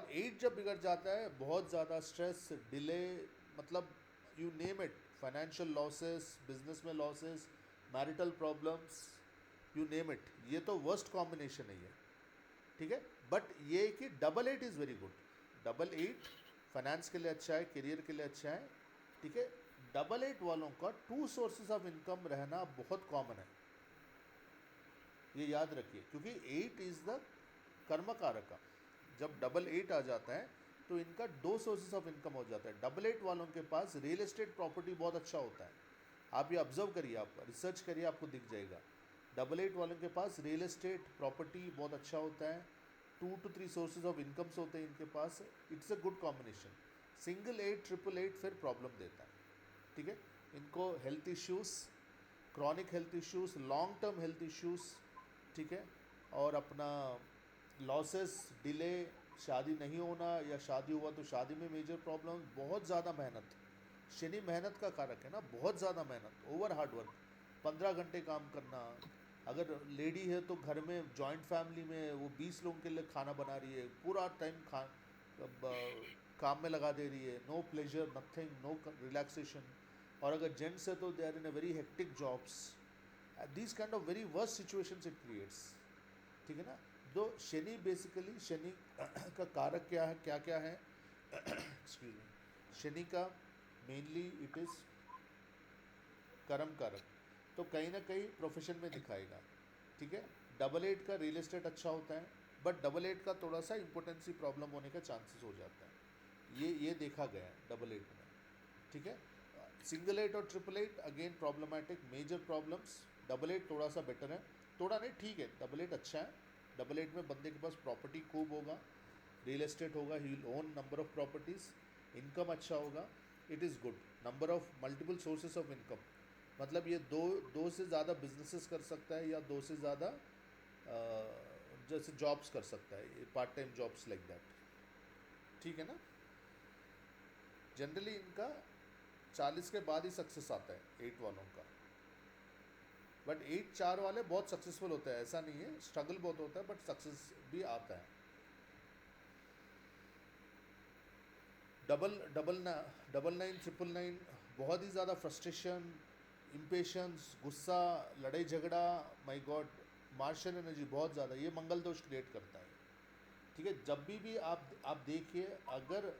और 8 जब बिगड़ जाता है, बहुत ज़्यादा स्ट्रेस, डिले, मतलब you name it, financial losses, business में losses, marital problems, you name it, ये तो वर्स्ट कॉम्बिनेशन है ये। ठीक है, बट ये है कि double eight is very good. Double eight finance के लिए अच्छा है, करियर के लिए अच्छा है। ठीक है, डबल एट वालों का टू सोर्सेज ऑफ इनकम रहना बहुत कॉमन है, ये याद रखिए, क्योंकि एट इज़ द कर्म कारक। जब डबल एट आ जाता है तो इनका दो सोर्सेज ऑफ इनकम हो जाता है। डबल एट वालों के पास रियल एस्टेट प्रॉपर्टी बहुत अच्छा होता है। आप ये ऑब्जर्व करिए, आप रिसर्च करिए, आपको दिख जाएगा। डबल एट वालों के पास रियल एस्टेट प्रॉपर्टी बहुत अच्छा होता है, 2 to 3 सोर्सेज ऑफ इनकम्स होते हैं इनके पास। It's a good combination. Single eight, triple eight फिर प्रॉब्लम देता है। ठीक है, इनको health issues, chronic health issues, long term health issues, ठीक है, और अपना लॉसेस, डिले, शादी नहीं होना, या शादी हुआ तो शादी में मेजर प्रॉब्लम, बहुत ज़्यादा मेहनत। शनि मेहनत का कारक है ना, बहुत ज़्यादा मेहनत, ओवर हार्ड वर्क, 15 घंटे काम करना। अगर लेडी है तो घर में जॉइंट फैमिली में वो 20 लोगों के लिए खाना बना रही है, पूरा टाइम काम में लगा दे रही है, no pleasure, nothing, no relaxation. और अगर जेंट्स है तो they are in a very hectic jobs. These kind of very worst situations it creates. ठीक है ना। दो शनि, बेसिकली शनि का कारक क्या है, क्या क्या है, एक्सक्यूज मी, शनि का मेनली इट इज़ कर्म कारक, तो कहीं ना कहीं प्रोफेशन में दिखाएगा। ठीक है, डबल एट का रियल एस्टेट अच्छा होता है, बट डबल एट का थोड़ा सा इम्पोर्टेंसी प्रॉब्लम होने का चांसेस हो जाता है, ये देखा गया है डबल एट में। ठीक है, सिंगल एट और triple eight again problematic, major problems. Double eight थोड़ा सा बेटर है, थोड़ा नहीं, ठीक है, डबल एट अच्छा है। डबल एट में बंदे के पास प्रॉपर्टी खूब होगा, रियल एस्टेट होगा, he will own number of properties, income अच्छा होगा, it is good. Number of multiple sources of income, मतलब ये दो से ज़्यादा बिजनेसेस कर सकता है, या दो से ज़्यादा जैसे जॉब्स कर सकता है, part time jobs like that. ठीक है ना। जनरली इनका 40 के बाद ही सक्सेस आता है एट वालों का, बट 8 4 वाले बहुत सक्सेसफुल होते हैं, ऐसा नहीं है, स्ट्रगल बहुत होता है बट सक्सेस भी आता है। डबल नाइन, ट्रिपल नाइन, बहुत ही ज़्यादा फ्रस्ट्रेशन, इम्पेशंस, गुस्सा, लड़ाई झगड़ा, माय गॉड, मार्शल एनर्जी बहुत ज़्यादा, ये मंगल दोष क्रिएट करता है। ठीक है, जब भी आप देखिए, अगर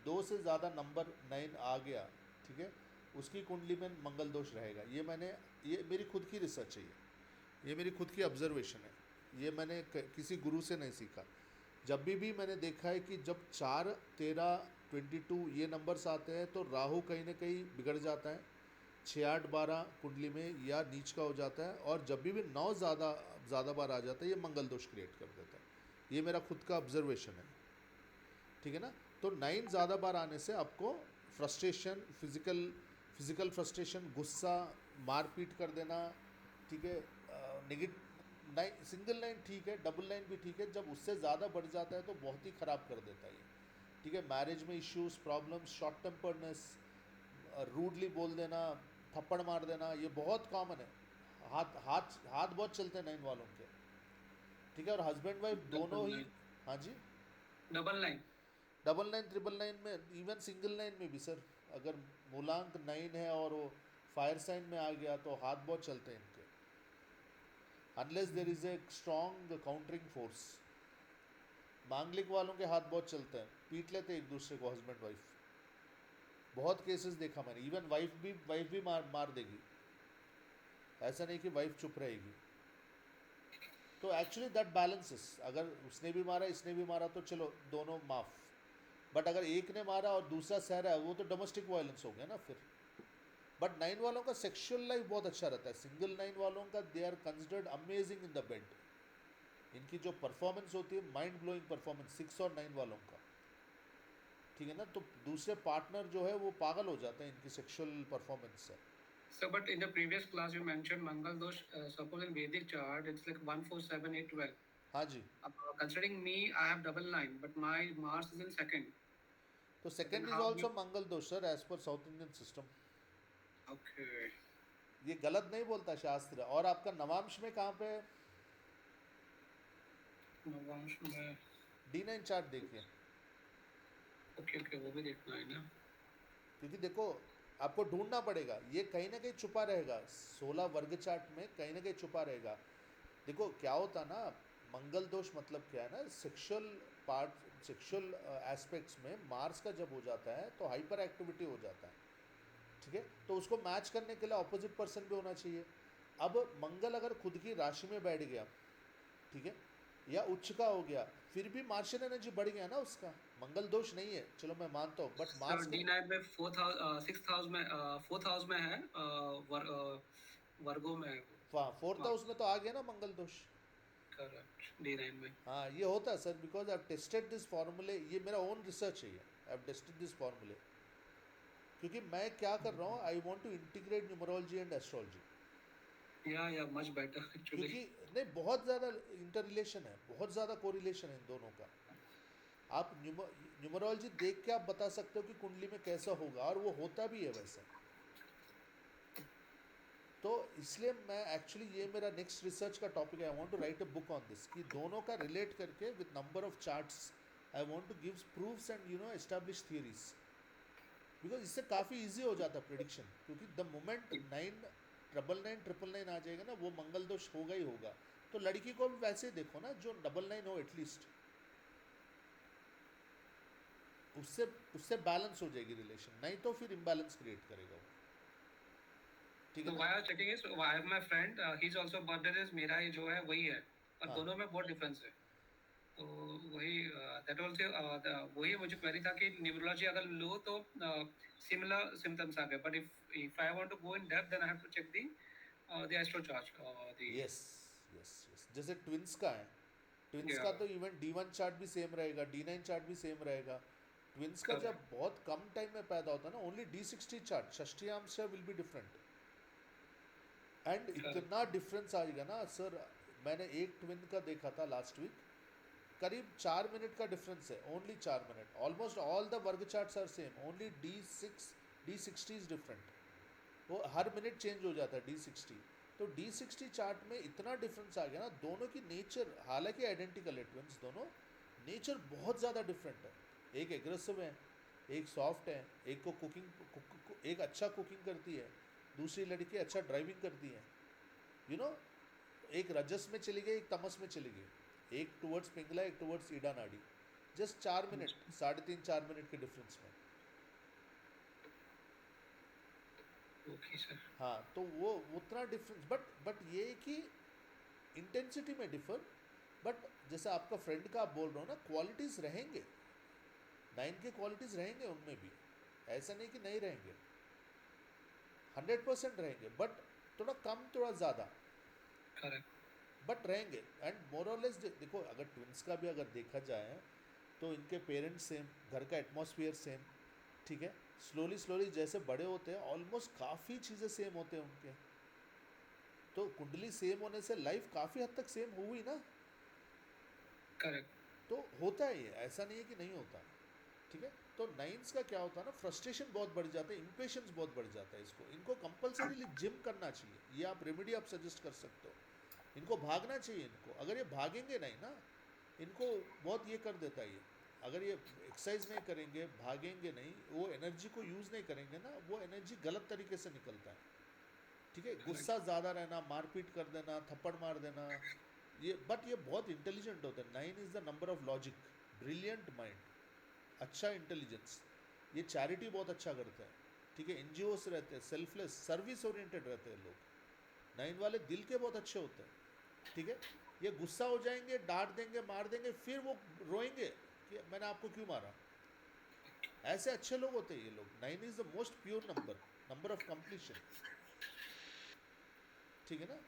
2 से ज़्यादा नंबर 9 आ गया, ठीक है, उसकी कुंडली में मंगल दोष रहेगा। ये मेरी खुद की रिसर्च है, ये मेरी खुद की ऑब्जर्वेशन है, ये मैंने किसी गुरु से नहीं सीखा। जब भी मैंने देखा है कि जब 4 13 22 ये नंबर्स आते हैं तो राहु कहीं ना कहीं बिगड़ जाता है, 6 8 12 कुंडली में या नीच का हो जाता है, और जब भी 9 ज़्यादा बार आ जाता है, ये मंगल दोष क्रिएट कर देता है। ये मेरा खुद का ऑब्जर्वेशन है। ठीक है ना। तो 9 ज़्यादा बार आने से आपको फ्रस्ट्रेशन, फिजिकल फ्रस्ट्रेशन, गुस्सा, मारपीट कर देना, ठीक है, नेगेटिव। 9, सिंगल 9 ठीक है, डबल 9 भी ठीक है, जब उससे ज़्यादा बढ़ जाता है तो बहुत ही ख़राब कर देता है ये। ठीक है, मैरिज में issues, problems, short temperedness, rudely बोल देना, थप्पड़ मार देना, ये बहुत कॉमन है। हाथ हाथ हाथ बहुत चलते हैं 9 वालों के। ठीक है, और हस्बैंड वाइफ डबल दोनों ही। नाइन। हाँ जी। Double nine. डबल 9 ट्रिपल 9 में, इवन सिंगल 9 में भी सर, अगर मूलांक 9 है और वो फायर साइन में आ गया तो हाथ बहुत चलते हैं इनके, unless there is a strong countering force. मांगलिक वालों के हाथ बहुत चलते हैं, पीट लेते हैं एक दूसरे को, हस्बैंड वाइफ। बहुत केसेस देखा मैंने, इवन वाइफ भी मार देगी, ऐसा नहीं कि वाइफ चुप रहेगी। तो एक्चुअली दैट बैलेंसेस, अगर उसने भी मारा, इसने भी मारा, तो चलो दोनों माफ। बट अगर एक ने मारा और दूसरा सह रहा है, वो तो डोमेस्टिक वायलेंस हो गया ना फिर। बट 9 वालों का सेक्सुअल लाइफ बहुत अच्छा रहता है, सिंगल 9 वालों का, they are considered amazing in the bed. इनकी जो परफॉर्मेंस होती है, माइंड ब्लोइंग परफॉर्मेंस 6 और 9 वालों का। ठीक है ना, तो दूसरे पार्टनर जो है वो पागल हो जाते हैं इनकी सेक्सुअल परफॉर्मेंस से। So, but in the previous class you mentioned Mangal Dosh. Suppose in Vedic chart it's like 1 4 7 8 12. हाँ जी। Considering me, I have double nine, but my Mars is in second. तो So then second is how also will? मंगल दोष sir, as पर south Indian system. Okay. ये गलत नहीं बोलता शास्त्र। और आपका नवांश में कहाँ पे है? नवांश में D9 चार्ट देखिए, ओके ओके, वो भी देखना है ना। क्योंकि देखो आपको ढूंढना पड़ेगा, ये कहीं ना कहीं छुपा रहेगा, 16 वर्ग चार्ट में कहीं ना कहीं छुपा रहेगा। देखो क्या होता ना, मंगल दोष मतलब क्या है ना, सेक्सुअल पार्ट, सेक्सुअल एस्पेक्ट्स में मार्स का जब हो जाता है तो हाइपर एक्टिविटी हो जाता है, ठीक है। तो उसको मैच करने के लिए ऑपोजिट पर्सन भी होना चाहिए। अब मंगल अगर खुद की राशि में बैठ गया, ठीक है, या उच्च का हो गया, फिर भी मार्शियन एनर्जी बढ़ गया ना उसका, मंगल दोष नहीं है, चलो मैं मानता हूँ, बट सर मार्स का D9 में 6th हाउस में, 4th हाउस में है, वर्गो में है वो। फोर्थ हाउस में तो आ गया ना मंगल दोष। करेक्ट, D9 में। हाँ ये होता है sir, because I have tested this फॉर्मूले, ये मेरा ओन रिसर्च है, ये आई हैव टेस्टेड दिस फॉर्मूले। क्योंकि मैं क्या कर रहा हूँ, I want to integrate numerology and astrology. या मच बेटर एक्चुअली। क्योंकि नहीं, बहुत ज़्यादा इंटर रिलेशन है, बहुत ज़्यादा कोरिलेशन है इन दोनों का। आप न्यूमरोलॉजी देख के आप बता सकते हो कि कुंडली में कैसा होगा, और वो होता भी है वैसा। तो इसलिए मैं एक्चुअली, ये मेरा नेक्स्ट रिसर्च का टॉपिक है, I want to write a book on this, कि दोनों का रिलेट करके with number of charts I want to give proofs and establish theories. Because इससे काफ़ी इजी हो जाता है प्रिडिक्शन, क्योंकि द मोमेंट 99999 आ जाएगा ना, वो मंगल दोष होगा ही होगा। तो लड़की को भी वैसे ही देखो ना, जो 99 हो एटलीस्ट, उससे उससे बैलेंस हो जाएगी रिलेशन, नहीं तो फिर इम्बैलेंस क्रिएट करेगा वो, ठीक है तो ना। why I was checking is, I have my friend, he's also birthday is मेरा ही जो है वही है, और हाँ दोनों में बहुत डिफरेंस है। तो वही दैट ऑल्सो वही मुझे क्वेरी था कि न्यूमरोलॉजी अगर लो तो सिमिलर सिम्टम्स आ गए, but if I want to go in depth then I have to check the astro chart, the yes yes yes, जैसे ट्विंस का है, ट्विंस या का तो इवन D1 चार्ट भी सेम रहेगा, D9 चार्ट भी सेम रहेगा। ट्विंस का जब करेक्ट। बहुत कम टाइम में पैदा होता है ना, ओनली D60 चार्ट, षष्टियांश will be different, and correct. इतना डिफरेंस आएगा ना सर। मैंने एक ट्विन का देखा था लास्ट वीक, करीब 4 मिनट का डिफरेंस है, only 4 minute. Almost all the वर्ग charts are same, only D60 is different, वो हर मिनट चेंज हो जाता है D60। तो D60 चार्ट में इतना डिफरेंस आ गया ना, दोनों की नेचर हालांकि आइडेंटिकल है, ट्विंस दोनों, नेचर बहुत ज़्यादा डिफरेंट है। एक एग्रेसिव है, एक सॉफ्ट है, एक को एक अच्छा कुकिंग करती है, दूसरी लड़की अच्छा ड्राइविंग करती है, यू नो एक रजस में चली गई, एक तमस में चली गई, एक टुवर्ड्स पिंगला, एक टुवर्ड्स ईडा नाड़ी, जस्ट 4 मिनट, 3.5 4 मिनट के डिफरेंस में। Okay sir. हाँ तो वो उतना डिफरेंस, बट ये है कि इंटेंसिटी में डिफर, बट जैसे आपका फ्रेंड का आप बोल रहे हो ना, क्वालिटीज़ रहेंगे, 9 के क्वालिटीज़ रहेंगे उनमें भी, ऐसा नहीं कि नहीं रहेंगे, 100% रहेंगे, बट थोड़ा कम थोड़ा ज़्यादा, करेक्ट। बट रहेंगे। एंड मोरलेस देखो, अगर ट्विंस का भी अगर देखा जाए तो इनके पेरेंट्स सेम, घर का एटमॉस्फेयर सेम, ठीक है। स्लोली स्लोली जैसे बड़े होते हैं, ऑलमोस्ट काफ़ी चीज़ें सेम होते हैं उनके, तो कुंडली सेम होने से लाइफ काफ़ी हद तक सेम हुई ना। करेक्ट। तो होता है ये, ऐसा नहीं है कि नहीं होता, ठीक है। तो नाइन्स का क्या होता है ना, फ्रस्ट्रेशन बहुत बढ़ जाता है, इम्पेशंस बहुत बढ़ जाता है, इनको कंपल्सरीली जिम करना चाहिए, ये आप रेमेडी आप सजेस्ट कर सकते हो, इनको भागना चाहिए। इनको अगर ये भागेंगे नहीं ना, इनको बहुत ये कर देता है ये, अगर ये एक्सरसाइज नहीं करेंगे, भागेंगे नहीं, वो एनर्जी को यूज़ नहीं करेंगे ना, वो एनर्जी गलत तरीके से निकलता है, ठीक है। गुस्सा ज़्यादा रहना, मारपीट कर देना, थप्पड़ मार देना, ये, बट ये बहुत इंटेलिजेंट होते हैं। 9 is the number of logic, brilliant mind, अच्छा इंटेलिजेंस, ये चैरिटी बहुत अच्छा करते हैं, ठीक है। NGOs रहते हैं, सेल्फलेस सर्विस ओरिएंटेड रहते हैं लोग, 9 वाले दिल के बहुत अच्छे होते हैं, ठीक है। ये गुस्सा हो जाएंगे, डांट देंगे, मार देंगे, फिर वो रोएंगे कि मैंने आपको क्यों मारा, ऐसे अच्छे लोग होते हैं ये लोग। 9 is the most pure number, number of completion, ठीक है ना।